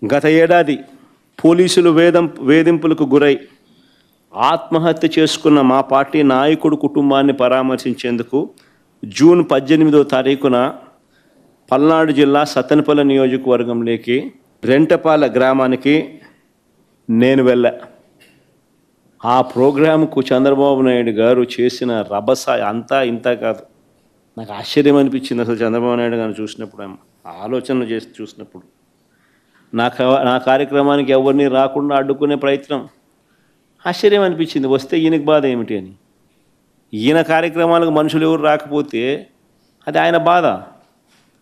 గత ఏడాది పోలీసులు వేధింపులకు గురై ఆత్మహత్య చేసుకున్న మా పార్టీ నాయకుడు కుటుంబాన్ని పరామర్శించేందుకు జూన్ 18వ తారీఖున పల్నాడు జిల్లా సత్తెనపల్లి నియోజకవర్గంలోకి రెంటపాల గ్రామానికి నేను వెళ్ళా. ఆ ప్రోగ్రాంకు చంద్రబాబు నాయుడు గారు చేసిన రభస అంతా ఇంత కాదు. నాకు ఆశ్చర్యం అనిపించింది అసలు చంద్రబాబు నాయుడు గారిని చూసినప్పుడు, ఆలోచనలు చేసి చూసినప్పుడు. నా కార్యక్రమానికి ఎవరిని రాకుండా అడ్డుకునే ప్రయత్నం. ఆశ్చర్యం అనిపించింది, వస్తే ఈయనకి బాధ ఏమిటి అని. ఈయన కార్యక్రమాలకు మనుషులు ఎవరు రాకపోతే అది ఆయన బాధ.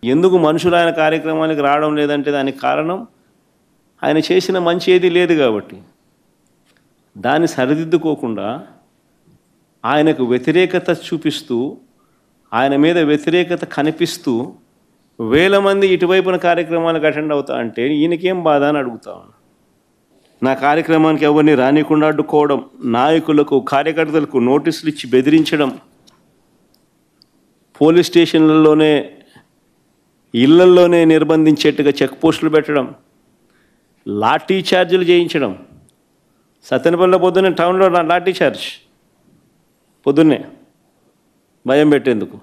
ఎందుకు మనుషులు ఆయన కార్యక్రమానికి రావడం లేదంటే దానికి కారణం ఆయన చేసిన మంచి ఏది లేదు కాబట్టి. దాన్ని సరిదిద్దుకోకుండా ఆయనకు వ్యతిరేకత చూపిస్తూ, ఆయన మీద వ్యతిరేకత కనిపిస్తూ వేల మంది ఇటువైపున కార్యక్రమాలకు అటెండ్ అవుతా అంటే ఈయనకేం బాధ అని అడుగుతా ఉన్నా. నా కార్యక్రమానికి ఎవరిని రానికుండా అడ్డుకోవడం, నాయకులకు కార్యకర్తలకు నోటీసులు ఇచ్చి బెదిరించడం, పోలీస్ స్టేషన్లలోనే ఇళ్లల్లోనే నిర్బంధించేట్టుగా చెక్ పోస్టులు పెట్టడం, లాఠీ చార్జీలు చేయించడం. సత్తెనపల్లిలో పొద్దున్నే టౌన్లో లాఠీ చార్జ్, పొద్దున్నే భయం పెట్టేందుకు.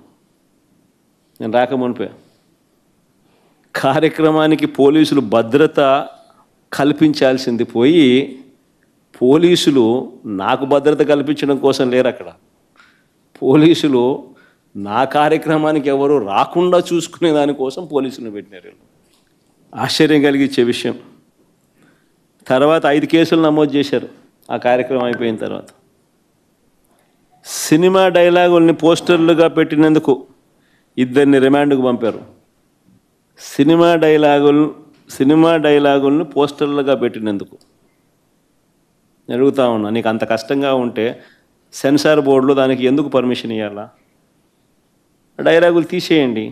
నేను రాకమునిపే కార్యక్రమానికి పోలీసులు భద్రత కల్పించాల్సింది పోయి పోలీసులు నాకు భద్రత కల్పించడం కోసం లేరు అక్కడ. పోలీసులు నా కార్యక్రమానికి ఎవరు రాకుండా చూసుకునే దానికోసం పోలీసులను పెట్టినారు. ఆశ్చర్యం కలిగించే విషయం. తర్వాత 5 కేసులు నమోదు చేశారు ఆ కార్యక్రమం అయిపోయిన తర్వాత. సినిమా డైలాగుల్ని పోస్టర్లుగా పెట్టినందుకు 2 రిమాండ్కు పంపారు. సినిమా డైలాగులను పోస్టర్లుగా పెట్టినందుకు. అడుగుతా ఉన్నా, నీకు అంత కష్టంగా ఉంటే సెన్సార్ బోర్డులో దానికి ఎందుకు పర్మిషన్ ఇవ్వాలా? డైలాగులు తీసేయండి.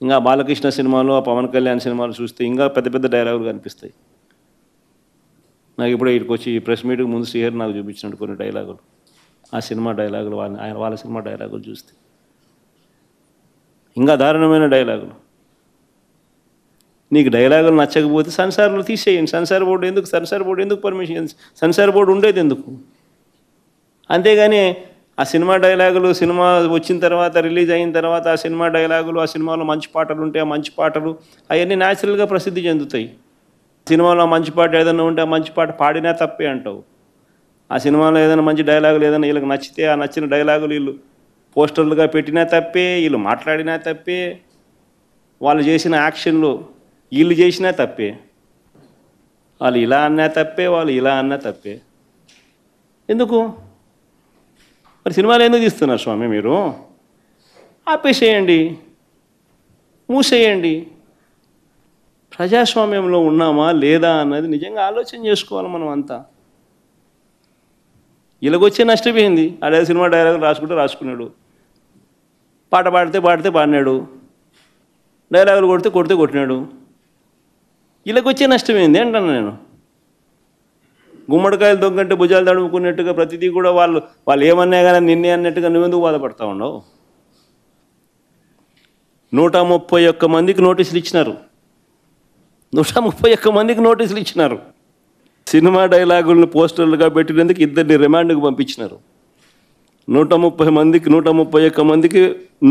ఇంకా బాలకృష్ణ సినిమాలు, ఆ పవన్ కళ్యాణ్ సినిమాలు చూస్తే ఇంకా పెద్ద పెద్ద డైలాగులు కనిపిస్తాయి. నాకు ఇప్పుడే ఇక్కడికి వచ్చి ప్రెస్ మీట్కి ముందు శ్రీహరి నాకు చూపించినట్టు కొన్ని డైలాగులు, ఆ సినిమా డైలాగులు, వాళ్ళ సినిమా డైలాగులు చూస్తే ఇంకా దారుణమైన డైలాగులు. నీకు డైలాగులు నచ్చకపోతే సెన్సార్లు తీసేయండి. సెన్సార్ బోర్డు ఎందుకు పర్మిషన్? సెన్సార్ బోర్డు ఉండేది ఎందుకు? అంతేగాని ఆ సినిమా డైలాగులు, సినిమా వచ్చిన తర్వాత, రిలీజ్ అయిన తర్వాత ఆ సినిమా డైలాగులు, ఆ సినిమాలో మంచి పాటలు ఉంటే ఆ మంచి పాటలు అవన్నీ న్యాచురల్గా ప్రసిద్ధి చెందుతాయి. సినిమాలో మంచి పాట ఏదైనా ఉంటే ఆ మంచి పాట పాడినా తప్పే అంటావు. ఆ సినిమాలో ఏదైనా మంచి డైలాగులు ఏదైనా వీళ్ళకి నచ్చితే ఆ నచ్చిన డైలాగులు వీళ్ళు పోస్టర్లుగా పెట్టినా తప్పే, వీళ్ళు మాట్లాడినా తప్పే, వాళ్ళు చేసిన యాక్షన్లు వీళ్ళు చేసినా తప్పే. వాళ్ళు ఇలా అన్నా తప్పే, వాళ్ళు ఇలా అన్నా తప్పే. ఎందుకు మరి సినిమాలు ఎందుకు తీస్తున్నారు స్వామి? మీరు ఆపేసేయండి, మూసేయండి. ప్రజాస్వామ్యంలో ఉన్నామా లేదా అన్నది నిజంగా ఆలోచన చేసుకోవాలి మనం అంతా. ఇలాగొచ్చే నష్టపోయింది. అదే సినిమా డైలాగులు రాసుకున్నాడు, పాట పాడితే పాడినాడు, డైలాగులు కొడితే కొట్టినాడు. ఇలాగొచ్చే నష్టమైంది అంటాను నేను. గుమ్మడికాయలు దొంగంటే భుజాలు తడుముకున్నట్టుగా ప్రతిదీ కూడా వాళ్ళు ఏమన్నా కానీ నిన్నే అన్నట్టుగా నువ్వెందుకు బాధపడతా ఉండవు? 131 మందికి నోటీసులు ఇచ్చినారు. 131 మందికి నోటీసులు ఇచ్చినారు. సినిమా డైలాగులను పోస్టర్లుగా పెట్టినందుకు 2 రిమాండ్కు పంపించినారు. 131 మందికి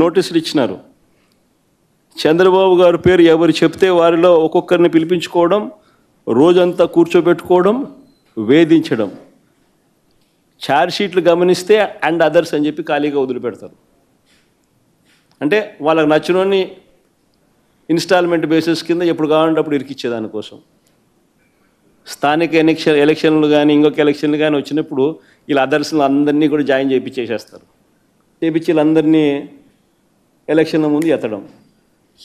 నోటీసులు ఇచ్చినారు. చంద్రబాబు గారి పేరు ఎవరు చెప్తే వారిలో ఒక్కొక్కరిని పిలిపించుకోవడం, రోజంతా కూర్చోబెట్టుకోవడం, వేధించడం. ఛార్జ్షీట్లు గమనిస్తే అండ్ అదర్స్ అని చెప్పి ఖాళీగా వదిలిపెడతారు. అంటే వాళ్ళకి నచ్చినోని ఇన్స్టాల్మెంట్ బేసిస్ కింద ఎప్పుడు కావాలంటే అప్పుడు ఇరికిచ్చేదానికోసం. స్థానిక ఎలక్షన్లు కానీ ఇంకొక ఎలక్షన్లు కానీ వచ్చినప్పుడు వీళ్ళ అదర్స్లు అందరినీ కూడా జాయిన్ చేయించేసేస్తారు. చేయించి వీళ్ళందరినీ ఎలక్షన్ల ముందు ఎత్తడం.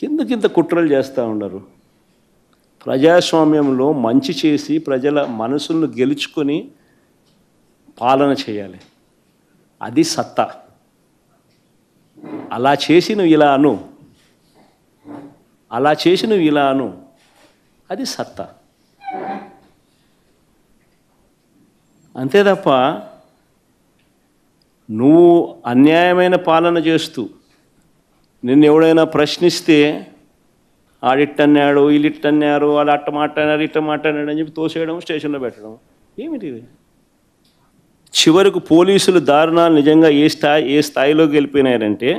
ఎందుకు ఇంత కుట్రలు చేస్తూ ఉండరు? ప్రజాస్వామ్యంలో మంచి చేసి ప్రజల మనసులను గెలుచుకొని పాలన చేయాలి. అది సత్తా. అలా చేసి నువ్వు ఇలా అను, అది సత్తా. అంతే తప్ప నువ్వు అన్యాయమైన పాలన చేస్తూ నిన్ను ఎవడైనా ప్రశ్నిస్తే ఆడిట్టన్నాడు వీళ్ళిట్టన్నారు వాళ్ళు అట్ట మాట్లాడారు ఇట్ట మాట్లాడాడు అని చెప్పి తోసేయడం స్టేషన్లో పెట్టడం ఏమిటి ఇది? చివరికి పోలీసులు దారుణాలు నిజంగా ఏ స్థాయిలోకి వెళ్ళిపోయినారంటే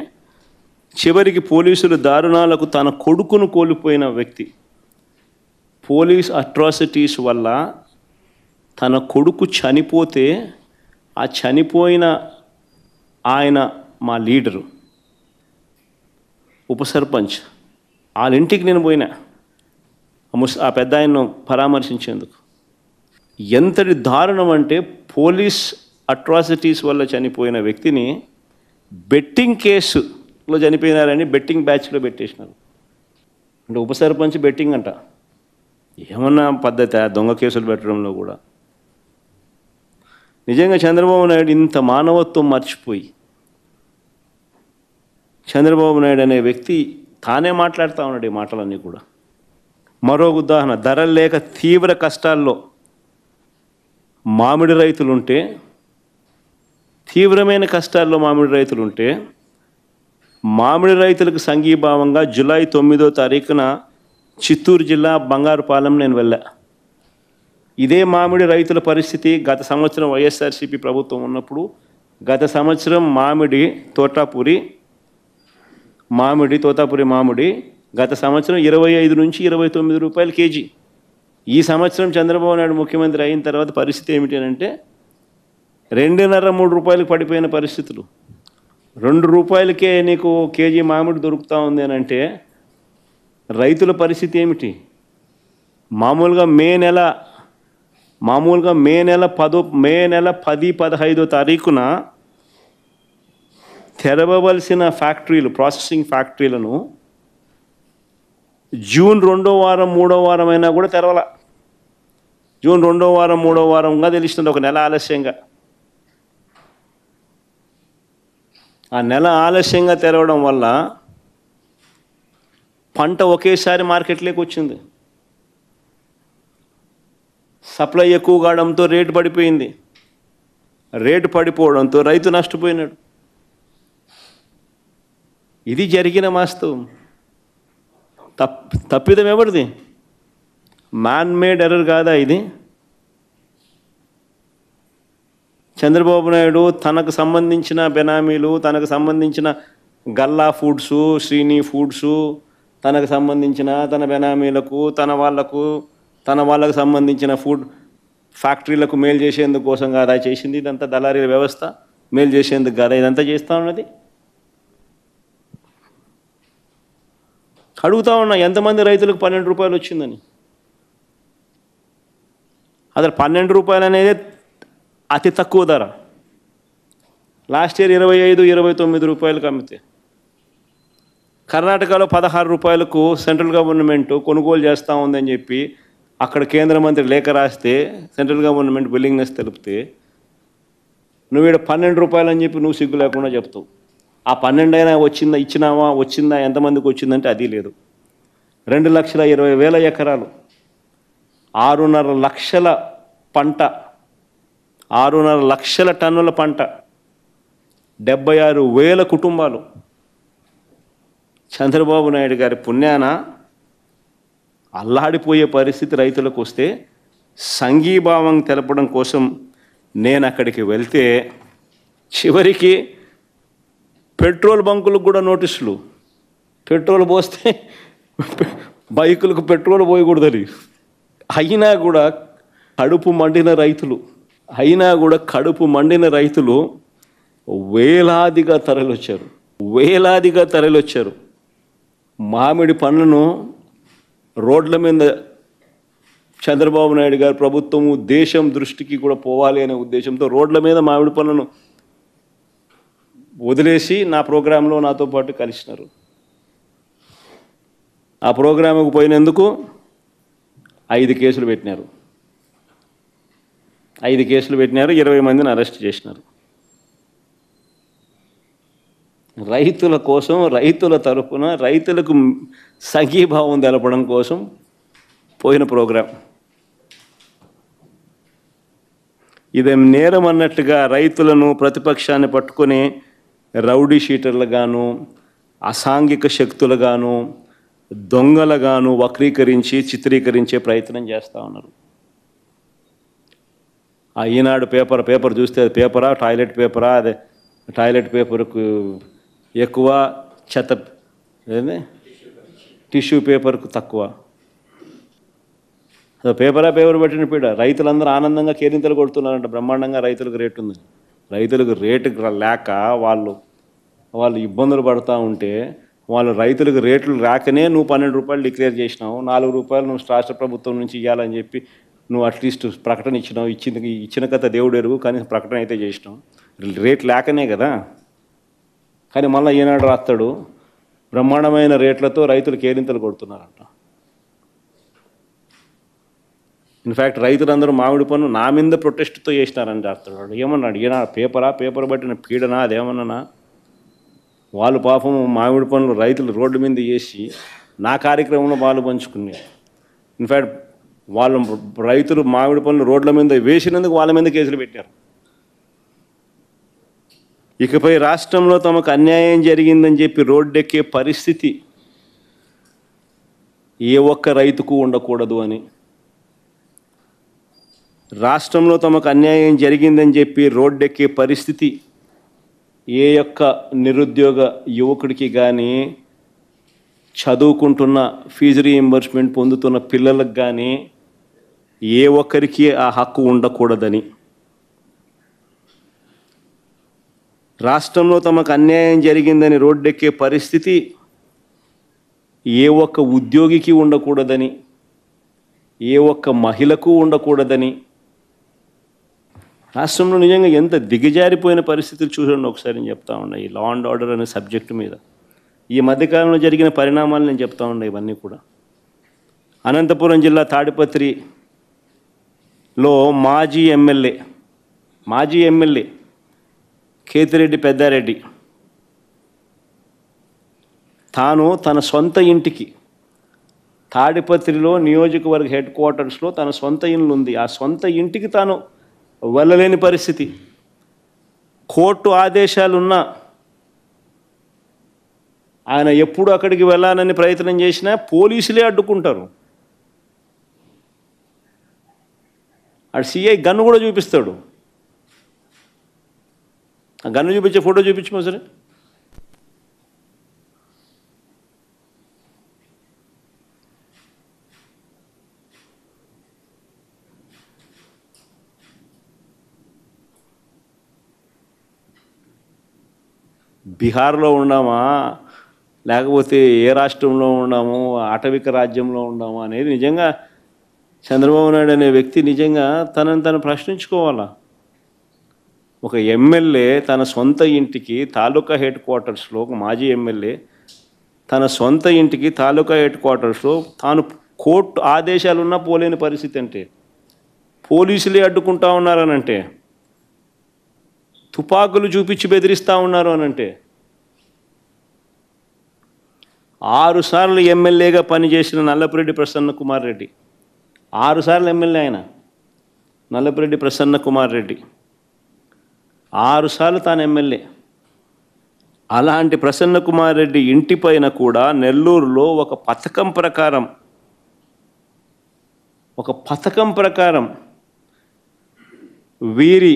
చివరికి పోలీసులు దారుణాలకు తన కొడుకును కోల్పోయిన వ్యక్తి పోలీస్ అట్రాసిటీస్ వల్ల తన కొడుకు చనిపోతే ఆ చనిపోయిన ఆయన మా లీడరు ఉప సర్పంచ్ వాళ్ళ ఇంటికి నేను పోయినా ఆ పెద్ద ఆయన్ను పరామర్శించేందుకు. ఎంతటి దారుణం అంటే పోలీస్ అట్రాసిటీస్ వల్ల చనిపోయిన వ్యక్తిని బెట్టింగ్ కేసులో చనిపోయినారని బెట్టింగ్ బ్యాచ్లో పెట్టేసినారు. అంటే ఉప సర్పంచ్ బెట్టింగ్ అంట. ఏమన్నా పద్ధతి దొంగ కేసులు పెట్టడంలో కూడా. నిజంగా చంద్రబాబు నాయుడు ఇంత మానవత్వం మర్చిపోయి చంద్రబాబు నాయుడు అనే వ్యక్తి తానే మాట్లాడుతూ ఉన్నాడు ఈ మాటలన్నీ కూడా. మరో ఉదాహరణ, ధరలు లేక తీవ్ర కష్టాల్లో మామిడి రైతులుంటే తీవ్రమైన కష్టాల్లో మామిడి రైతులుంటే మామిడి రైతులకు సంఘీభావంగా జూలై 9వ తారీఖున చిత్తూరు జిల్లా బంగారుపాలెం నేను వెళ్ళా. ఇదే మామిడి రైతుల పరిస్థితి గత సంవత్సరం వైఎస్ఆర్సీపీ ప్రభుత్వం ఉన్నప్పుడు గత సంవత్సరం తోతాపురి మామిడి గత సంవత్సరం 25 నుంచి 29 రూపాయలు కేజీ. ఈ సంవత్సరం చంద్రబాబు నాయుడు ముఖ్యమంత్రి అయిన తర్వాత పరిస్థితి ఏమిటి అంటే 2.5-3 రూపాయలకు పడిపోయిన పరిస్థితులు. 2 రూపాయలకే నీకు కేజీ మామిడి దొరుకుతూ ఉంది అని అంటే రైతుల పరిస్థితి ఏమిటి? మామూలుగా మే నెల 10-15 తారీఖున తెరవవలసిన ఫ్యాక్టరీలు ప్రాసెసింగ్ ఫ్యాక్టరీలను జూన్ 2వ వారం 3వ వారం అయినా కూడా తెరవాల. జూన్ 2వ వారం 3వ వారంగా తెలుస్తుంది, ఒక నెల ఆలస్యంగా. ఆ నెల ఆలస్యంగా తెరవడం వల్ల పంట ఒకేసారి మార్కెట్లోకి వచ్చింది. సప్లై ఎక్కువ కావడంతో రేటు పడిపోయింది. రేటు పడిపోవడంతో రైతు నష్టపోయినాడు. ఇది జరిగిన వాస్తవం. తప్పిదం ఎవరిది? మ్యాన్ మేడ్ ఎర్రర్ కాదా ఇది? చంద్రబాబు నాయుడు తనకు సంబంధించిన బెనామీలు, తనకు సంబంధించిన గల్లా ఫుడ్సు, శ్రీని ఫుడ్సు, తనకు సంబంధించిన తన బెనామీలకు తన వాళ్ళకు సంబంధించిన ఫుడ్ ఫ్యాక్టరీలకు మేలు చేసేందుకు కోసం కాదా చేసింది ఇదంతా? దళారీల వ్యవస్థ మేలు చేసేందుకు కాదా ఇదంతా చేస్తూ ఉన్నది? అడుగుతా ఉన్నా, ఎంతమంది రైతులకు 12 రూపాయలు వచ్చిందని? అసలు 12 రూపాయలు అనేది అతి తక్కువ ధర. లాస్ట్ ఇయర్ 25-29 రూపాయలకు అమ్మితే కర్ణాటకలో 16 రూపాయలకు సెంట్రల్ గవర్నమెంట్ కొనుగోలు చేస్తూ ఉందని చెప్పి అక్కడ కేంద్ర మంత్రి లేఖ రాస్తే సెంట్రల్ గవర్నమెంట్ విల్లింగ్నెస్ తెలిపితే నువ్వు ఇక్కడ 12 రూపాయలు అని చెప్పి నువ్వు సిగ్గు లేకుండా చెప్తావు. ఆ 12 అయినా వచ్చిందా ఎంతమందికి వచ్చిందంటే అది లేదు. 2,20,000 ఎకరాలు, 6.5 లక్షల పంట, 6.5 లక్షల టన్నుల పంట, 76,000 కుటుంబాలు. చంద్రబాబు నాయుడు గారి పుణ్యాన అల్లాడిపోయే పరిస్థితి రైతులకు వస్తే సంఘీభావం తెలపడం కోసం నేను అక్కడికి వెళ్తే చివరికి పెట్రోల్ బంకులకు కూడా నోటీసులు. పెట్రోల్ పోస్తే బైకులకు పెట్రోల్ పోయకూడదని. అయినా కూడా కడుపు మండిన రైతులు వేలాదిగా తరలివచ్చారు. మామిడి పండ్లను రోడ్ల మీద చంద్రబాబు నాయుడు గారు ప్రభుత్వము దేశం దృష్టికి కూడా పోవాలి అనే ఉద్దేశంతో రోడ్ల మీద మామిడి పండ్లను వదిలేసి నా ప్రోగ్రాంలో నాతో పాటు కలిసినారు. ఆ ప్రోగ్రాంకు పోయినందుకు 5 కేసులు పెట్టినారు. 20 మందిని అరెస్ట్ చేసినారు. రైతుల కోసం, రైతుల తరపున, రైతులకు సంఘీభావం తెలపడం కోసం పోయిన ప్రోగ్రాం. ఇదేం నేరం అన్నట్టుగా రైతులను ప్రతిపక్షాన్ని పట్టుకొని రౌడీ షీటర్లుగాను, అసాంఘిక శక్తులుగాను, దొంగలుగాను వక్రీకరించి చిత్రీకరించే ప్రయత్నం చేస్తూ ఉన్నారు. ఆ ఈనాడు పేపర్ చూస్తే అది పేపరా, టాయిలెట్ పేపరా? అదే టాయిలెట్ పేపర్కు ఎక్కువ, చెత్త ఏమి టిష్యూ పేపర్కు తక్కువ. పేపర్ పెట్టిన పీడ. రైతులందరూ ఆనందంగా కేరింతలు కొడుతున్నారంట, బ్రహ్మాండంగా రైతులకు రేటు ఉంది. రైతులకు రేటు లేక వాళ్ళు ఇబ్బందులు పడుతూ ఉంటే, రైతులకు రేట్లు రాకనే నువ్వు 12 రూపాయలు డిక్లేర్ చేసినావు, 4 రూపాయలు నువ్వు రాష్ట్ర ప్రభుత్వం నుంచి ఇవ్వాలని చెప్పి నువ్వు అట్లీస్ట్ ప్రకటన ఇచ్చినావు. ఇచ్చిన కథ దేవుడు ఎరుగు, కానీ ప్రకటన అయితే చేసినావు. రేట్ లేకనే కదా. కానీ మళ్ళీ ఈనాడు రాస్తాడు, బ్రహ్మాండమైన రేట్లతో రైతులు కేరింతలు కొడుతున్నారంట. ఇన్ఫ్యాక్ట్ రైతులందరూ మామిడి పన్ను నా మీద ప్రొటెస్ట్తో చేసినారని రాస్తాడు. ఏమన్నాడు ఈయన? పేపర్ పట్టిన పీడనా అదేమన్నా? వాళ్ళు పాపం మామిడి పనులు రైతులు రోడ్డు మీద చేసి నా కార్యక్రమంలో పాలు పంచుకున్నారు. ఇన్ఫ్యాక్ట్ రైతులు మామిడి పనులు రోడ్ల మీద వేసినందుకు వాళ్ళ మీద కేసులు పెట్టారు. ఇకపై రాష్ట్రంలో తమకు అన్యాయం జరిగిందని చెప్పి రోడ్డెక్కే పరిస్థితి ఏ ఒక్క రైతుకు ఉండకూడదు అని, రాష్ట్రంలో తమకు అన్యాయం జరిగిందని చెప్పి రోడ్డెక్కే పరిస్థితి ఏ యొక్క నిరుద్యోగ యువకుడికి కానీ, చదువుకుంటున్న ఫీజు రీయింబర్స్మెంట్ పొందుతున్న పిల్లలకు కానీ ఏ ఒక్కరికి ఆ హక్కు ఉండకూడదని, రాష్ట్రంలో తమకు అన్యాయం జరిగిందని రోడ్డెక్కే పరిస్థితి ఏ ఒక్క ఉద్యోగికి ఉండకూడదని, ఏ ఒక్క మహిళకు ఉండకూడదని, రాష్ట్రంలో నిజంగా ఎంత దిగజారిపోయిన పరిస్థితులు చూడండి ఒకసారి. నేను చెప్తా ఉన్నా ఈ లా అండ్ ఆర్డర్ అనే సబ్జెక్టు మీద ఈ మధ్యకాలంలో జరిగిన పరిణామాలు నేను చెప్తా ఉన్నా. ఇవన్నీ కూడా అనంతపురం జిల్లా తాడిపత్రిలో మాజీ ఎమ్మెల్యే కేతిరెడ్డి పెద్దారెడ్డి తాను తన సొంత ఇంటికి తాడిపత్రిలో నియోజకవర్గ హెడ్ క్వార్టర్స్లో తన సొంత ఇల్లు ఉంది. ఆ సొంత ఇంటికి తాను వెళ్ళలేని పరిస్థితి. కోర్టు ఆదేశాలున్నా ఆయన ఎప్పుడు అక్కడికి వెళ్ళాలని ప్రయత్నం చేసినా పోలీసులే అడ్డుకుంటారు. ఆడు సిఐ గన్ను కూడా చూపిస్తాడు. ఆ గన్ను చూపించే ఫోటో చూపించమో సరే. బీహార్లో ఉన్నామా లేకపోతే ఏ రాష్ట్రంలో ఉన్నాము, ఆటవిక రాజ్యంలో ఉన్నామా అనేది నిజంగా చంద్రబాబు నాయుడు అనే వ్యక్తి నిజంగా తనను ప్రశ్నించుకోవాలా. ఒక ఎమ్మెల్యే తన సొంత ఇంటికి తాలూకా హెడ్ క్వార్టర్స్లో, ఒక మాజీ ఎమ్మెల్యే తన సొంత ఇంటికి తాలూకా హెడ్ క్వార్టర్స్లో తాను కోర్టు ఆదేశాలున్నా పోలేని పరిస్థితి అంటే, పోలీసులే అడ్డుకుంటా ఉన్నారనంటే, తుపాకులు చూపించి బెదిరిస్తూ ఉన్నారు అనంటే, 6 సార్లు ఎమ్మెల్యేగా పనిచేసిన నల్లపురెడ్డి ప్రసన్న కుమార్ రెడ్డి, 6 సార్లు ఎమ్మెల్యే ఆయన నల్లపురెడ్డి ప్రసన్న కుమార్ రెడ్డి, 6 సార్లు తాను ఎమ్మెల్యే. అలాంటి ప్రసన్న కుమార్ రెడ్డి ఇంటిపైన కూడా నెల్లూరులో ఒక పథకం ప్రకారం వీరి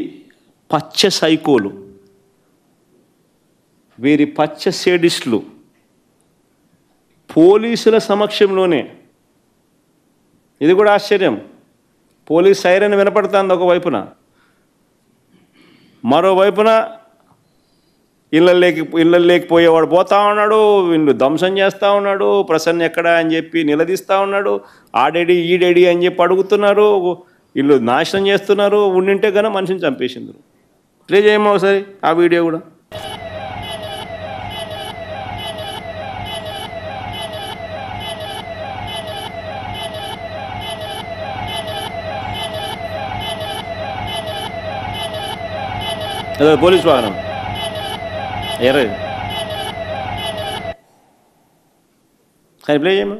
పచ్చ సైకోలు, వీరి పచ్చ సేడిస్టులు పోలీసుల సమక్షంలోనే, ఇది కూడా ఆశ్చర్యం, పోలీస్ సైరన్ వినపడుతుంది ఒకవైపున, మరోవైపున ఇళ్ళల్లోకి పోయేవాడు పోతా ఉన్నాడు, వీళ్ళు ధ్వంసం చేస్తూ ఉన్నాడు, ప్రసన్న ఎక్కడా అని చెప్పి నిలదీస్తూ ఉన్నాడు, ఆడేడి ఈడేడి అని చెప్పి అడుగుతున్నారు, వీళ్ళు నాశనం చేస్తున్నారు, ఉండింటే కన్నా మనిషిని చంపేసిండ్రు. ప్లే చేయమో ఒకసారి ఆ వీడియో కూడా. అదే పోలీస్ వాహనం ఎర్ర కానీ ప్లే చేయమా.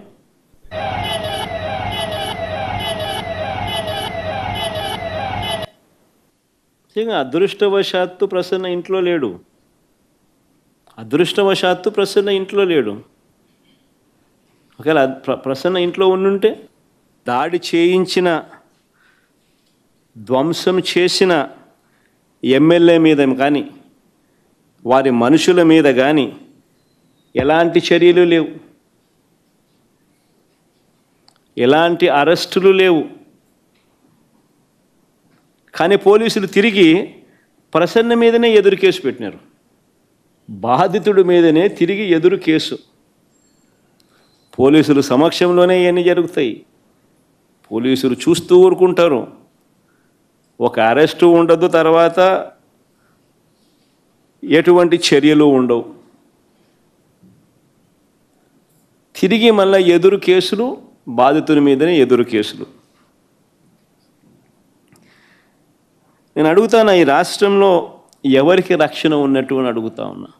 అదృష్టవశాత్తు ప్రసన్న ఇంట్లో లేడు. ఒకవేళ ప్రసన్న ఇంట్లో ఉండుంటే దాడి చేయించిన, ధ్వంసం చేసిన ఎమ్మెల్యే మీద కానీ వారి మనుషుల మీద కానీ ఎలాంటి చర్యలు లేవు, ఎలాంటి అరెస్టులు లేవు. కానీ పోలీసులు తిరిగి ప్రసన్న మీదనే ఎదురు కేసు పెట్టినారు. బాధితుడి మీదనే తిరిగి ఎదురు కేసు. పోలీసులు సమక్షంలోనే ఇవన్నీ జరుగుతాయి. పోలీసులు చూస్తూ ఊరుకుంటారు. ఒక అరెస్టు ఉండదు, తర్వాత ఎటువంటి చర్యలు ఉండవు. తిరిగి మళ్ళీ ఎదురు కేసులు, బాధితుల మీదనే ఎదురు కేసులు. నేను అడుగుతాను, ఈ రాష్ట్రంలో ఎవరికి రక్షణ ఉన్నట్టు అని అడుగుతా ఉన్నా.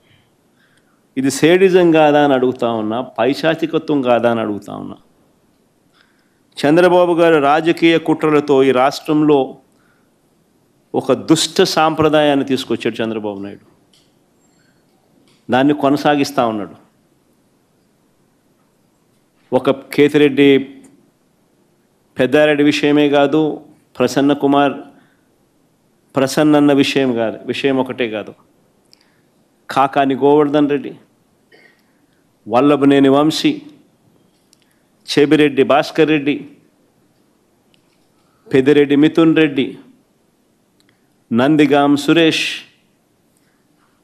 ఇది సేడిజం కాదా అని అడుగుతా ఉన్నా, పైశాచికత్వం కాదా అని అడుగుతా ఉన్నా. చంద్రబాబు గారు రాజకీయ కుట్రలతో ఈ రాష్ట్రంలో ఒక దుష్ట సాంప్రదాయాన్ని తీసుకొచ్చాడు చంద్రబాబు నాయుడు. దాన్ని కొనసాగిస్తూ ఉన్నాడు. ఒక కేతిరెడ్డి పెద్దారెడ్డి విషయమే కాదు, ప్రసన్న విషయం ఒకటే కాదు, కాకాని గోవర్ధన్ రెడ్డి, వల్లభనేని వంశీ, చెబిరెడ్డి భాస్కర్ రెడ్డి, పెద్దిరెడ్డి మిథున్ రెడ్డి, నందిగాం సురేష్,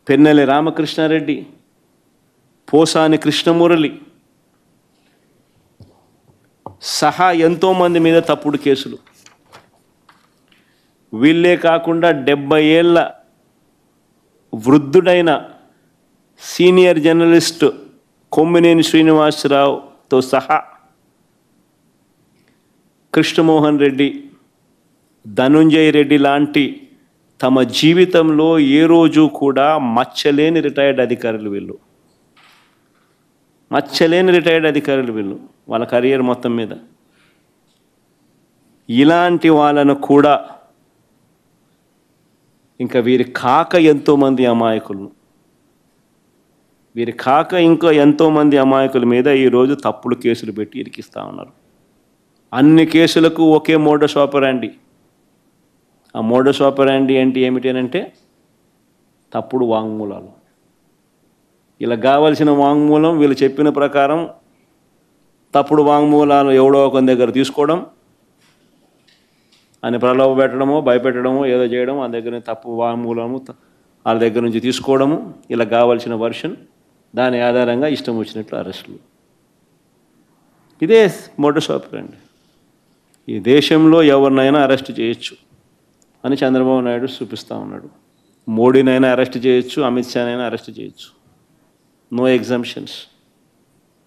పెన్నెల్లి రామకృష్ణారెడ్డి, పోసాని కృష్ణమురళి సహా ఎంతోమంది మీద తప్పుడు కేసులు. వీళ్ళే కాకుండా 70 ఏళ్ళ వృద్ధుడైన సీనియర్ జర్నలిస్ట్ కొమ్మినేని శ్రీనివాసరావుతో సహా కృష్ణమోహన్ రెడ్డి, ధనుంజయ రెడ్డి లాంటి తమ జీవితంలో ఏ రోజు కూడా మచ్చలేని రిటైర్డ్ అధికారులు వీళ్ళు. వాళ్ళ కెరియర్ మొత్తం మీద. ఇలాంటి వాళ్ళను కూడా ఇంకా వీరి కాక ఎంతోమంది అమాయకుల మీద ఈరోజు తప్పుడు కేసులు పెట్టి ఇరికిస్తూ ఉన్నారు. అన్ని కేసులకు ఒకే మోడస్ ఆపరాండి. ఆ మోడస్ ఆపరాండి ఏమిటంటే తప్పుడు వాంగ్మూలాలు. ఇలా కావలసిన వాంగ్మూలం వీళ్ళు చెప్పిన ప్రకారం తప్పుడు వాంగ్మూలాలు ఎవడో ఒక దగ్గర తీసుకోవడం, అని ప్రలోభ పెట్టడమో భయపెట్టడమో ఏదో చేయడం, ఆ దగ్గర తప్పు వాంగ్మూలము వాళ్ళ దగ్గర నుంచి తీసుకోవడము, ఇలా కావాల్సిన వర్షన్, దాని ఆధారంగా ఇష్టం వచ్చినట్లు అరెస్టులు. ఇదే మోడస్ ఆపరాండి. ఈ దేశంలో ఎవరినైనా అరెస్ట్ చేయొచ్చు అని చంద్రబాబు నాయుడు చూపిస్తూ ఉన్నాడు. మోడీనైనా అరెస్ట్ చేయొచ్చు, అమిత్ షానైనా అరెస్ట్ చేయొచ్చు. No exemptions.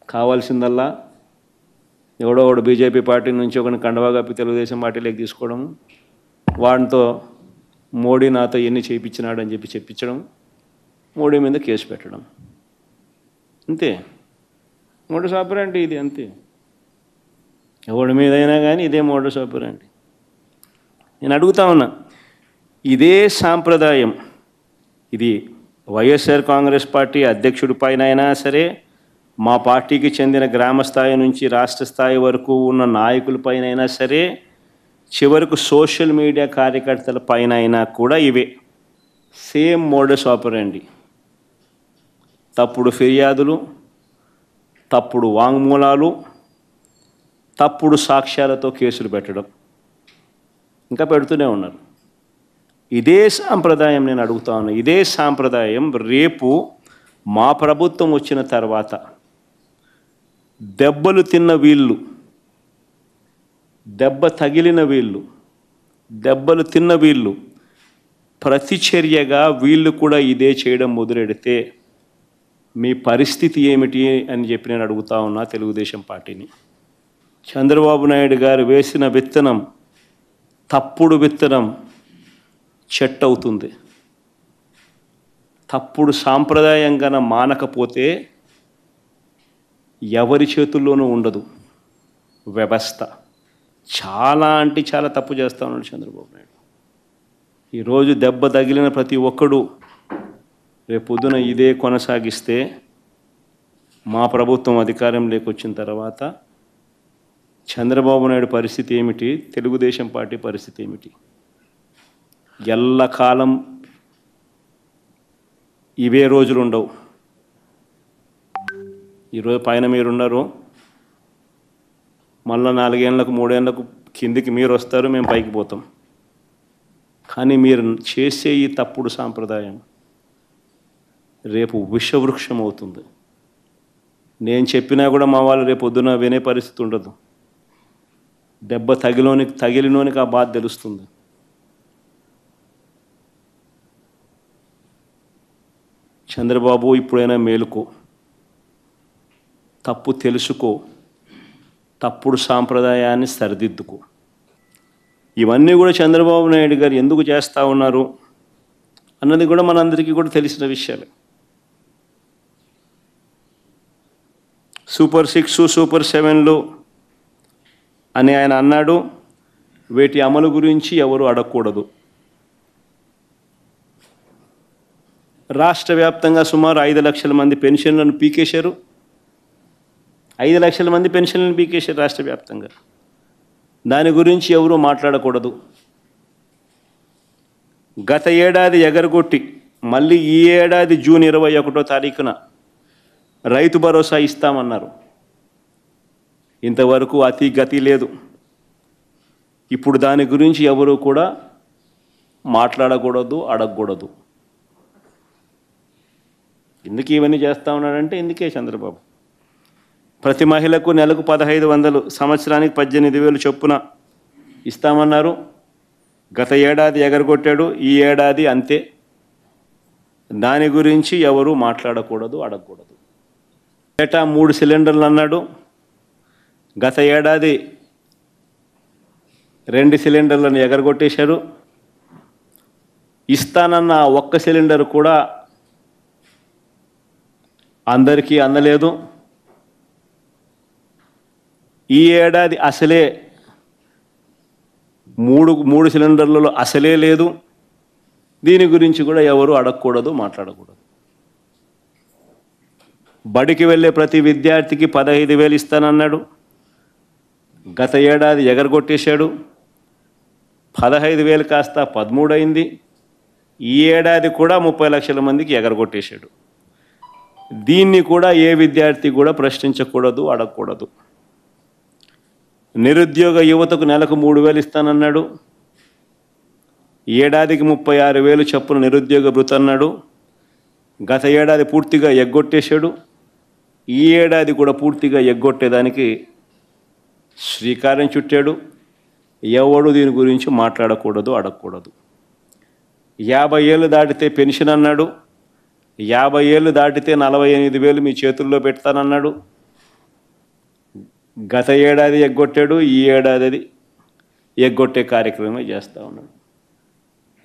కావాల్సిందల్లా ఎవడో ఒకడు బీజేపీ పార్టీ నుంచి ఒకరిని కండవా కప్పి తెలుగుదేశం పార్టీలోకి తీసుకోవడం, వాడితో మోడీ నాతో ఎన్ని చేయించినాడు అని చెప్పించడం, మోడీ మీద కేసు పెట్టడం. అంతే మోడస్ ఆపరాండి. ఇది అంతే. ఎవడి మీదైనా కానీ ఇదే మోడస్ ఆపరాండి. నేను అడుగుతా ఉన్నా, ఇదే సాంప్రదాయం ఇది వైఎస్ఆర్ కాంగ్రెస్ పార్టీ అధ్యక్షుడి పైన అయినా సరే, మా పార్టీకి చెందిన గ్రామ స్థాయి నుంచి రాష్ట్ర స్థాయి వరకు ఉన్న నాయకులపైన అయినా సరే, చివరకు సోషల్ మీడియా కార్యకర్తల పైన అయినా కూడా ఇవే సేమ్ మోడస్ ఆపరాండి. తప్పుడు ఫిర్యాదులు, తప్పుడు వాంగ్మూలాలు, తప్పుడు సాక్ష్యాలతో కేసులు పెట్టడం, ఇంకా పెడుతూనే ఉన్నారు. ఇదే సాంప్రదాయం నేను అడుగుతా ఉన్నా. ఇదే సాంప్రదాయం రేపు మా ప్రభుత్వం వచ్చిన తర్వాత దెబ్బలు తిన్న వీళ్ళు, దెబ్బలు తిన్న వీళ్ళు ప్రతిచర్యగా వీళ్ళు కూడా ఇదే చేయడం మొదలెడితే మీ పరిస్థితి ఏమిటి అని చెప్పి నేను అడుగుతా ఉన్నా తెలుగుదేశం పార్టీని. చంద్రబాబు నాయుడు గారు వేసిన విత్తనం, తప్పుడు విత్తనం చెట్టు అవుతుంది. తప్పుడు సాంప్రదాయంగా మానకపోతే ఎవరి చేతుల్లోనూ ఉండదు వ్యవస్థ. చాలా అంటే చాలా తప్పు చేస్తూ ఉన్నాడు చంద్రబాబు నాయుడు. ఈరోజు దెబ్బ తగిలిన ప్రతి ఒక్కడు రేపు పొద్దున ఇదే కొనసాగిస్తే మా ప్రభుత్వం అధికారంలోకి వచ్చిన తర్వాత చంద్రబాబు నాయుడు పరిస్థితి ఏమిటి, తెలుగుదేశం పార్టీ పరిస్థితి ఏమిటి? ఎల్లకాలం ఇవే రోజులు ఉండవు. ఈరోజు పైన మీరున్నారు, మళ్ళీ 4 ఏళ్ళకు 3 ఏళ్ళకు కిందికి మీరు వస్తారు, మేము పైకి పోతాం. కానీ మీరు చేసే ఈ తప్పుడు సాంప్రదాయం రేపు విషవృక్షం అవుతుంది. నేను చెప్పినా కూడా మా వాళ్ళు రేపు పొద్దున వినే పరిస్థితి ఉండదు. దెబ్బ తగిలినోనికి ఆ బాధ తెలుస్తుంది. చంద్రబాబు ఇప్పుడైనా మేలుకో, తప్పు తెలుసుకో, తప్పుడు సాంప్రదాయాన్ని సరిదిద్దుకో. ఇవన్నీ కూడా చంద్రబాబు నాయుడు గారు ఎందుకు చేస్తూ ఉన్నారు అన్నది కూడా మనందరికీ కూడా తెలిసిన విషయాలే. సూపర్ 6, సూపర్ 7లు అని ఆయన అన్నాడు. వీటి అమలు గురించి ఎవరు అడగకూడదు. రాష్ట్ర వ్యాప్తంగా సుమారు 5 లక్షల మంది పెన్షన్లను పీకేశారు. 5 లక్షల మంది పెన్షన్లను పీకేశారు రాష్ట్ర వ్యాప్తంగా. దాని గురించి ఎవరు మాట్లాడకూడదు. గత ఏడాది ఎగరగొట్టి మళ్ళీ ఈ ఏడాది జూన్ 21వ తారీఖున రైతు భరోసా ఇస్తామన్నారు. ఇంతవరకు అతి గతి లేదు. ఇప్పుడు దాని గురించి ఎవరు కూడా మాట్లాడకూడదు, అడగకూడదు. ఎందుకు ఇవన్నీ చేస్తూ ఉన్నాడంటే ఇందుకే చంద్రబాబు. ప్రతి మహిళకు నెలకు 1500, సంవత్సరానికి 18,000 చొప్పున ఇస్తామన్నారు. గత ఏడాది ఎగరగొట్టాడు, ఈ ఏడాది అంతే. దాని గురించి ఎవరు మాట్లాడకూడదు, అడగకూడదు. ఏటా 3 సిలిండర్లు అన్నాడు. గత ఏడాది 2 సిలిండర్లను ఎగరగొట్టేశారు. ఇస్తానన్న 1 సిలిండర్ కూడా అందరికీ అందలేదు. ఈ ఏడాది అసలే 3 సిలిండర్లలో అసలే లేదు. దీని గురించి కూడా ఎవరు అడగకూడదు, మాట్లాడకూడదు. బడికి వెళ్ళే ప్రతి విద్యార్థికి 15,000 ఇస్తానన్నాడు. గత ఏడాది ఎగరగొట్టేశాడు. 15,000 కాస్త 13 అయింది. ఈ ఏడాది కూడా 30 లక్షల మందికి ఎగరగొట్టేశాడు. దీన్ని కూడా ఏ విద్యార్థి కూడా ప్రశ్నించకూడదు, అడగకూడదు. నిరుద్యోగ యువతకు నెలకు 3,000 ఇస్తానన్నాడు. ఏడాదికి 36,000 చొప్పున నిరుద్యోగ భృతి అన్నాడు. గత ఏడాది పూర్తిగా ఎగ్గొట్టేశాడు. ఈ ఏడాది కూడా పూర్తిగా ఎగ్గొట్టేదానికి శ్రీకారం చుట్టాడు. ఎవడు దీని గురించి మాట్లాడకూడదు, అడగకూడదు. 50 ఏళ్ళు దాటితే పెన్షన్ అన్నాడు. 50 ఏళ్ళు దాటితే 48,000 మీ చేతుల్లో పెడతానన్నాడు. గత ఏడాది ఎగ్గొట్టాడు, ఈ ఏడాది ఎగ్గొట్టే కార్యక్రమమే చేస్తూ ఉన్నాడు.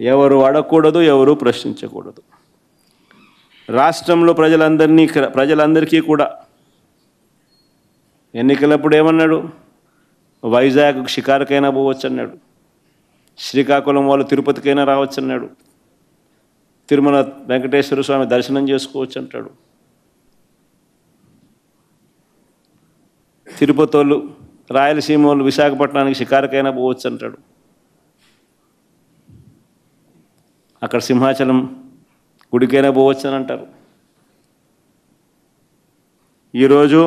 ఎవరు అడగకూడదు, ఎవరు ప్రశ్నించకూడదు. రాష్ట్రంలో ప్రజలందరికీ కూడా ఎన్నికలప్పుడు ఏమన్నాడు? వైజాగ్ షికారుకైనా పోవచ్చు అన్నాడు. శ్రీకాకుళం వాళ్ళు తిరుపతికైనా రావచ్చు అన్నాడు. తిరుమల వెంకటేశ్వర స్వామి దర్శనం చేసుకోవచ్చు అంటాడు. తిరుపతి వాళ్ళు, రాయలసీమ వాళ్ళు విశాఖపట్నానికి షికారుకైనా పోవచ్చు అంటాడు. అక్కడ సింహాచలం గుడికైనా పోవచ్చు అని అంటారు. ఈరోజు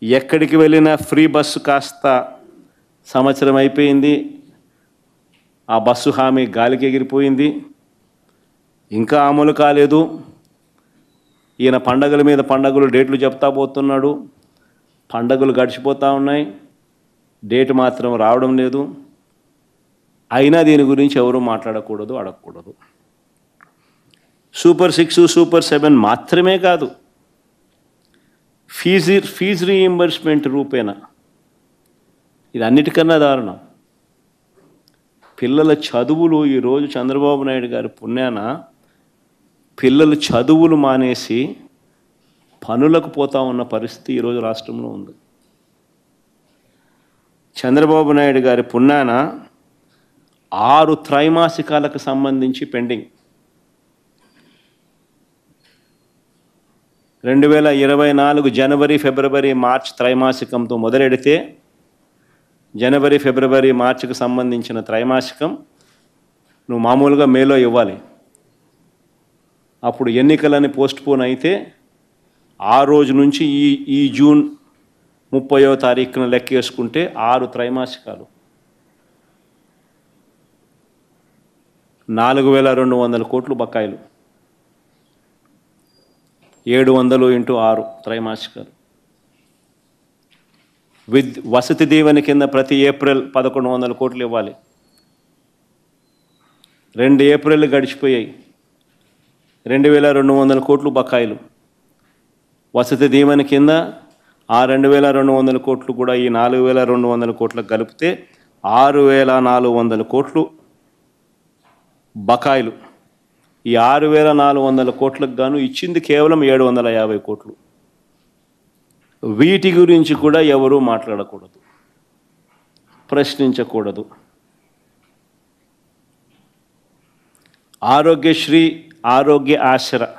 ఎక్కడికి వెళ్ళినా ఫ్రీ బస్సు కాస్త సంవత్సరం అయిపోయింది. ఆ బస్సు హామీ గాలికి ఎగిరిపోయింది, ఇంకా అమలు కాలేదు. ఈయన పండగల మీద పండగలు డేట్లు చెప్తా పోతున్నాడు. పండగలు గడిచిపోతూ ఉన్నాయి, డేట్ మాత్రం రావడం లేదు. అయినా దీని గురించి ఎవరు మాట్లాడకూడదు, అడగకూడదు. సూపర్ 6, సూపర్ 7 మాత్రమే కాదు, ఫీజు రీయింబర్స్మెంట్ రూపేణ ఇది అన్నిటికన్నా దారుణం. పిల్లల చదువులు ఈరోజు చంద్రబాబు నాయుడు గారి పుణ్యాన పిల్లలు చదువులు మానేసి పనులకు పోతా ఉన్న పరిస్థితి ఈరోజు రాష్ట్రంలో ఉంది. చంద్రబాబు నాయుడు గారి పుణ్యాన 6 త్రైమాసికాలకు సంబంధించి పెండింగ్. 2024 జనవరి ఫిబ్రవరి మార్చ్ త్రైమాసికంతో మొదలెడితే జనవరి ఫిబ్రవరి మార్చికి సంబంధించిన త్రైమాసికం నువ్వు మామూలుగా మేలో ఇవ్వాలి. అప్పుడు ఎన్నికలని పోస్ట్పోన్ అయితే ఆ రోజు నుంచి ఈ జూన్ 30వ తారీఖున లెక్కేసుకుంటే 6 త్రైమాసికాలు 4,200 కోట్లు బకాయిలు. 700 × 6 త్రైమాసికాలు. వసతి దీవెన కింద ప్రతి ఏప్రిల్ 1,100 కోట్లు ఇవ్వాలి. 2 ఏప్రిల్ గడిచిపోయాయి. 2,200 కోట్లు బకాయిలు. వసతి దీవెన కింద ఆ 2,200 కోట్లు కూడా ఈ 4,200 కోట్లకు కలిపితే 6,400 కోట్లు బకాయిలు. ఈ 6,400 కోట్లకు గాను ఇచ్చింది కేవలం 750 కోట్లు. వీటి గురించి కూడా ఎవరూ మాట్లాడకూడదు, ప్రశ్నించకూడదు. ఆరోగ్యశ్రీ, ఆరోగ్య ఆసరా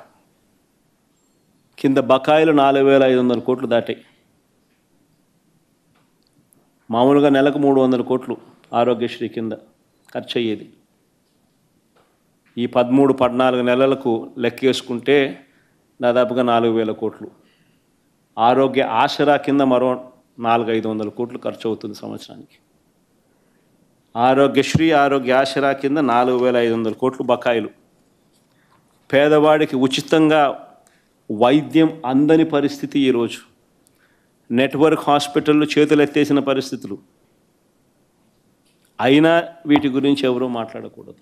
కింద బకాయిలు 4,500 కోట్లు దాటాయి. మామూలుగా నెలకు 300 కోట్లు ఆరోగ్యశ్రీ కింద ఖర్చు అయ్యేది. ఈ 13-14 నెలలకు లెక్కేసుకుంటే దాదాపుగా 4,000 కోట్లు. ఆరోగ్య ఆసరా కింద మరో 400-500 కోట్లు ఖర్చు అవుతుంది సంవత్సరానికి. ఆరోగ్యశ్రీ, ఆరోగ్య ఆసరా కింద 4,500 కోట్లు బకాయిలు. పేదవాడికి ఉచితంగా వైద్యం అందని పరిస్థితి ఈరోజు. నెట్వర్క్ హాస్పిటళ్ళు చేతులెత్తేసిన పరిస్థితులు. అయినా వీటి గురించి ఎవరూ మాట్లాడకూడదు,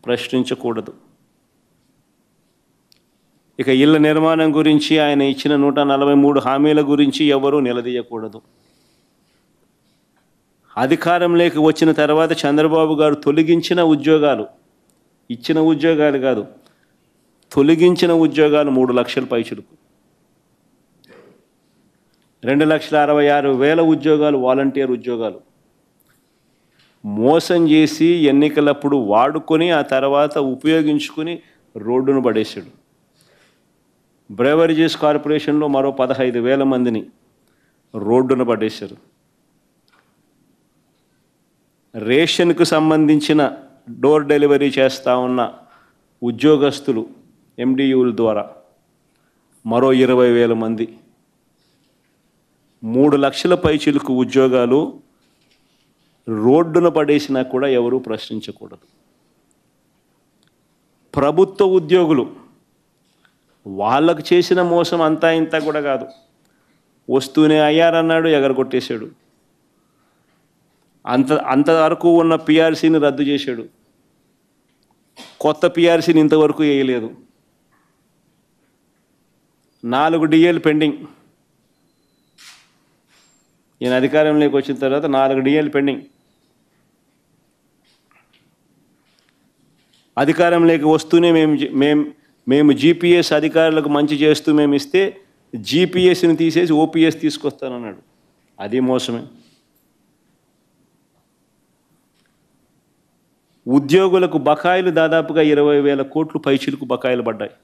ప్రశ్నించకూడదు. ఇక ఇళ్ల నిర్మాణం గురించి ఆయన ఇచ్చిన 143 హామీల గురించి ఎవరూ నిలదీయకూడదు. అధికారంలోకి వచ్చిన తర్వాత చంద్రబాబు గారు తొలగించిన ఉద్యోగాలు, ఇచ్చిన ఉద్యోగాలు కాదు, తొలగించిన ఉద్యోగాలు 3 లక్షల పైచులకు. 2,66,000 ఉద్యోగాలు వాలంటీర్ ఉద్యోగాలు మోసం చేసి ఎన్నికలప్పుడు వాడుకొని ఆ తర్వాత ఉపయోగించుకొని రోడ్డును పడేశాడు. బ్రేవరేజెస్ కార్పొరేషన్లో మరో 15,000 మందిని రోడ్డును పడేశారు. రేషన్కు సంబంధించిన డోర్ డెలివరీ చేస్తూ ఉన్న ఉద్యోగస్తులు ఎండియూల ద్వారా మరో 20,000 మంది. 3 లక్షల పైచిలుకు ఉద్యోగాలు రోడ్డున పడేసినా కూడా ఎవరూ ప్రశ్నించకూడదు. ప్రభుత్వ ఉద్యోగులు, వాళ్ళకు చేసిన మోసం అంతా ఇంత కూడా కాదు. వస్తూనే అయ్యారన్నాడు, ఎగరగొట్టేశాడు. అంతవరకు ఉన్న పిఆర్సీని రద్దు చేశాడు. కొత్త పిఆర్సీని ఇంతవరకు వేయలేదు. 4 డిఏలు పెండింగ్. ఈయన అధికారంలోకి వచ్చిన తర్వాత 4 డిఏలు పెండింగ్. అధికారంలోకి వస్తూనే మేము జీపీఎస్ అధికారులకు మంచి చేస్తూ మేము ఇస్తే జీపీఎస్ని తీసేసి ఓపీఎస్ తీసుకొస్తానన్నాడు. అది మోసమే. ఉద్యోగులకు బకాయిలు దాదాపుగా 20,000 కోట్లు పైచిలకు బకాయిలు పడ్డాయి.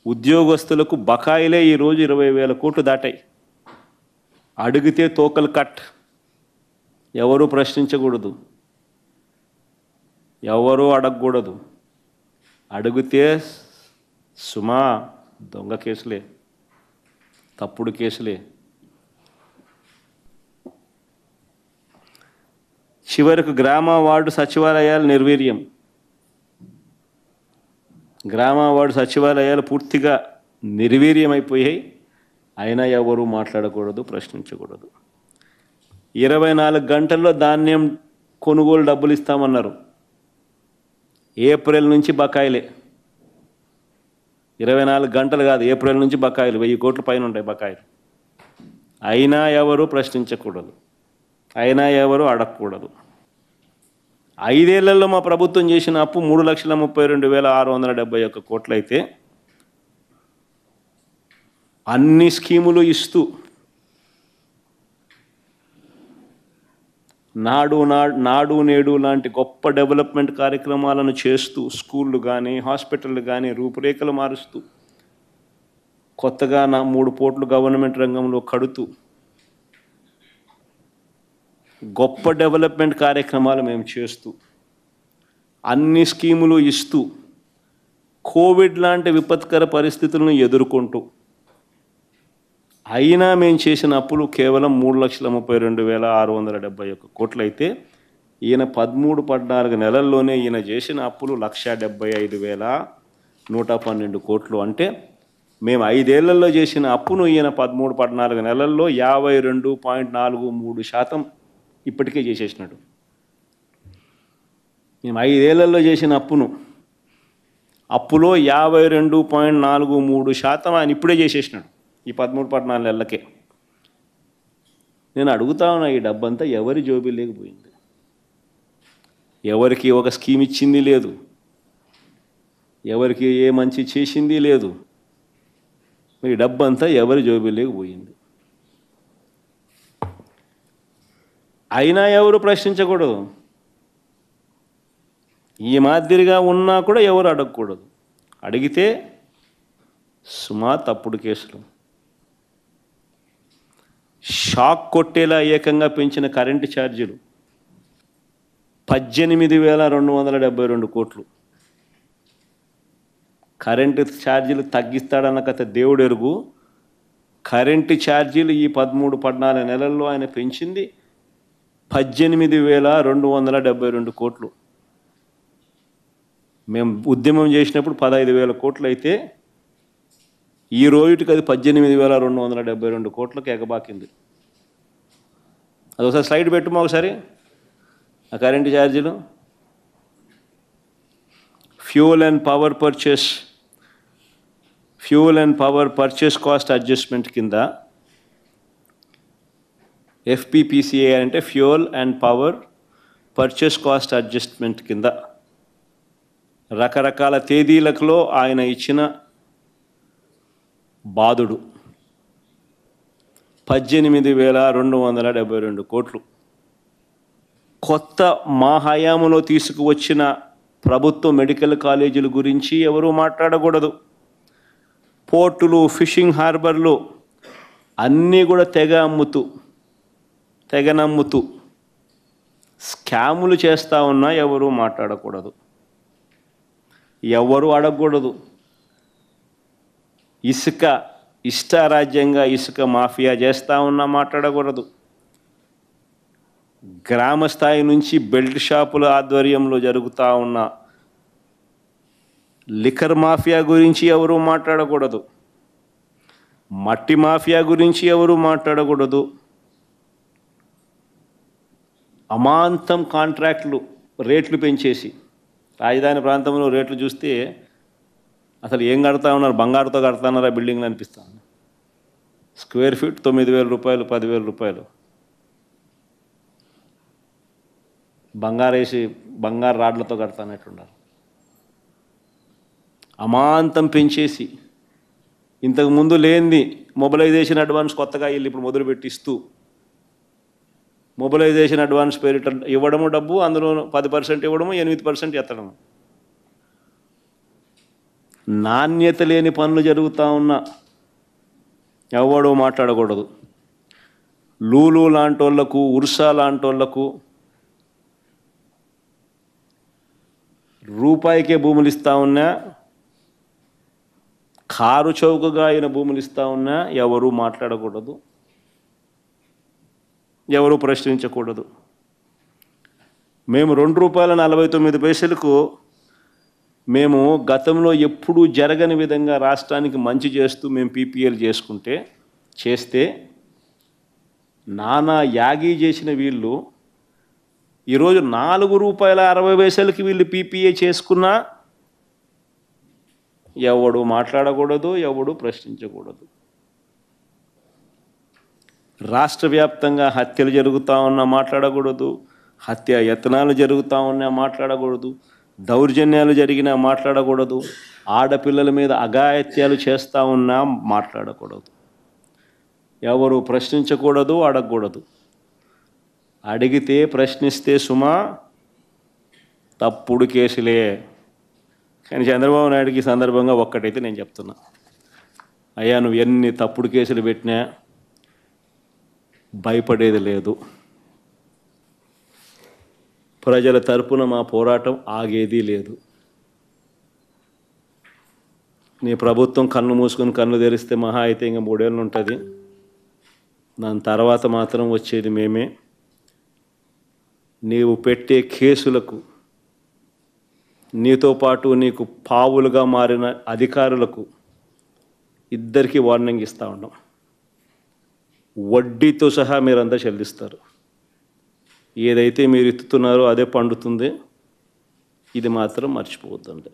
ఉద్యోగస్తులకు బకాయిలే ఈరోజు 20,000 కోట్లు దాటాయి. అడిగితే తోకలు కట్. ఎవరూ ప్రశ్నించకూడదు, ఎవరూ అడగకూడదు. అడిగితే సుమా దొంగ కేసులే, తప్పుడు కేసులే. చివరకు గ్రామ వార్డు సచివాలయాలు నిర్వీర్యం. గ్రామ వార్డు సచివాలయాలు పూర్తిగా నిర్వీర్యమైపోయాయి. అయినా ఎవరూ మాట్లాడకూడదు, ప్రశ్నించకూడదు. 24 గంటల్లో ధాన్యం కొనుగోలు డబ్బులు ఇస్తామన్నారు. ఏప్రిల్ నుంచి బకాయిలే. 24 గంటలు కాదు, ఏప్రిల్ నుంచి బకాయిలు 1000 కోట్ల పైన ఉంటాయి బకాయిలు. అయినా ఎవరూ ప్రశ్నించకూడదు, అయినా ఎవరూ అడగకూడదు. 5 ఏళ్లలో మా ప్రభుత్వం చేసిన అప్పు 3,32,671 కోట్లు అయితే అన్ని స్కీములు ఇస్తూ నాడు నేడు లాంటి గొప్ప డెవలప్మెంట్ కార్యక్రమాలను చేస్తూ స్కూళ్ళు కానీ హాస్పిటళ్ళు కానీ రూపురేఖలు మారుస్తూ కొత్తగా 3 పోర్టులు గవర్నమెంట్ రంగంలో కడుతూ గొప్ప డెవలప్మెంట్ కార్యక్రమాలు మేము చేస్తూ అన్ని స్కీములు ఇస్తూ కోవిడ్ లాంటి విపత్కర పరిస్థితులను ఎదుర్కొంటూ అయినా మేము చేసిన అప్పులు కేవలం 3,32,671 కోట్లు అయితే ఈయన 13-14 నెలల్లోనే ఈయన చేసిన అప్పులు 1,75,112 కోట్లు. అంటే మేము 5 ఏళ్లలో చేసిన అప్పును ఈయన 13-14 నెలల్లో 52.43% ఇప్పటికే చేసేసినాడు. మేము 5 ఏళ్లలో చేసిన అప్పులో 52.43% ఆయన ఇప్పుడే చేసేసినాడు ఈ 13-14 నెలలకే. నేను అడుగుతా ఉన్నా, ఈ డబ్బంతా ఎవరి జోబీ లేకపోయింది? ఎవరికి ఒక స్కీమ్ ఇచ్చింది లేదు, ఎవరికి ఏ మంచి చేసింది లేదు. ఈ డబ్బంతా ఎవరి జోబీ లేకపోయింది. అయినా ఎవరు ప్రశ్నించకూడదు. ఈ మాదిరిగా ఉన్నా కూడా ఎవరు అడగకూడదు. అడిగితే సుమా తప్పుడు కేసులు. షాక్ కొట్టేలా ఏకంగా పెంచిన కరెంటు ఛార్జీలు 18,272 కోట్లు. కరెంటు ఛార్జీలు తగ్గిస్తాడన్న కథ దేవుడు ఎరుగు. కరెంటు ఛార్జీలు ఈ 13-14 నెలల్లో ఆయన పెంచింది 18,272 కోట్లు. మేము ఉద్యమం చేసినప్పుడు 15,000 కోట్లు అయితే ఈ రోజుకి అది 18,272 కోట్లకు ఎగబాకింది. అదొకసారి స్లైడ్ పెట్టుమా ఒకసారి ఆ కరెంటు ఛార్జీలు. Fuel and power purchase cost adjustment కింద FPPCA అంటే fuel and power purchase cost adjustment కింద రకరకాల తేదీలలో ఆయన ఇచ్చిన బాధుడు 18,272 కోట్లు. కొత్త మా హయాములో తీసుకువచ్చిన ప్రభుత్వ మెడికల్ కాలేజీల గురించి ఎవరూ మాట్లాడకూడదు. పోర్టులు, ఫిషింగ్ హార్బర్లు అన్నీ కూడా తెగ నమ్ముతూ స్కాములు చేస్తూ ఉన్నా ఎవరూ మాట్లాడకూడదు, ఎవరు అడగకూడదు. ఇష్టారాజ్యంగా ఇసుక మాఫియా చేస్తూ ఉన్నా మాట్లాడకూడదు. గ్రామ స్థాయి నుంచి బెల్ట్ షాపుల ఆధ్వర్యంలో జరుగుతూ ఉన్న లిక్కర్ మాఫియా గురించి ఎవరూ మాట్లాడకూడదు. మట్టి మాఫియా గురించి ఎవరూ మాట్లాడకూడదు. అమాంతం కాంట్రాక్టులు రేట్లు పెంచేసి రాజధాని ప్రాంతంలో రేట్లు చూస్తే అసలు ఏం కడతా ఉన్నారు, బంగారుతో కడతాన్నారా బిల్డింగ్లు అనిపిస్తుంది. స్క్వేర్ ఫీట్ 9,000 రూపాయలు, 10,000 రూపాయలు. బంగారు రాడ్లతో కడతానట్టున్నారు. అమాంతం పెంచేసి ఇంతకుముందు లేనిది మొబిలైజేషన్ అడ్వాన్స్ కొత్తగా వీళ్ళు ఇప్పుడు మొదలుపెట్టిస్తూ మొబిలైజేషన్ అడ్వాన్స్ పేరిట ఇవ్వడము డబ్బు, అందులో 10% ఇవ్వడము, 8% ఎత్తడము. నాణ్యత లేని పనులు జరుగుతూ ఉన్నా ఎవడో మాట్లాడకూడదు. లూలు లాంటి వాళ్ళకు, ఉర్సా లాంటి వాళ్ళకు రూపాయికే భూములు ఇస్తూ ఉన్నా, కారు చౌకగా అయిన భూములు ఇస్తూ ఉన్నా ఎవరూ మాట్లాడకూడదు, ఎవరు ప్రశ్నించకూడదు. మేము ₹2.49 మేము గతంలో ఎప్పుడూ జరగని విధంగా రాష్ట్రానికి మంచి చేస్తూ మేము PPL చేస్తే నానా యాగి చేసిన వీళ్ళు ఈరోజు ₹4.60 వీళ్ళు PPA చేసుకున్నా ఎవడు మాట్లాడకూడదు, ఎవడు ప్రశ్నించకూడదు. రాష్ట్ర వ్యాప్తంగా హత్యలు జరుగుతూ ఉన్నా మాట్లాడకూడదు, హత్య యత్నాలు జరుగుతూ ఉన్నా మాట్లాడకూడదు, దౌర్జన్యాలు జరిగినా మాట్లాడకూడదు, ఆడపిల్లల మీద అఘాయిత్యాలు చేస్తూ ఉన్నా మాట్లాడకూడదు. ఎవరు ప్రశ్నించకూడదు, అడగకూడదు. అడిగితే ప్రశ్నిస్తే సుమా తప్పుడు కేసులే. కానీ చంద్రబాబు నాయుడుకి ఈ సందర్భంగా ఒక్కటైతే నేను చెప్తున్నా, అయ్యా నువ్వు ఎన్ని తప్పుడు కేసులు పెట్టినా భయపడేది లేదు. ప్రజల తరపున మా పోరాటం ఆగేది లేదు. నీ ప్రభుత్వం కన్ను మూసుకొని కన్ను తెరిస్తే మహా అయితే ఇంకా 3 ఏళ్ళు ఉంటుంది. దాని తర్వాత మాత్రం వచ్చేది మేమే. నీవు పెట్టే కేసులకు, నీతో పాటు నీకు పావులుగా మారిన అధికారులకు ఇద్దరికీ వార్నింగ్ ఇస్తూ ఉన్నాం. వడ్డీతో సహా మీరంతా చెల్లిస్తారు. ఏదైతే మీరు ఎత్తుతున్నారో అదే పండుతుంది. ఇది మాత్రం మర్చిపోవద్దండి.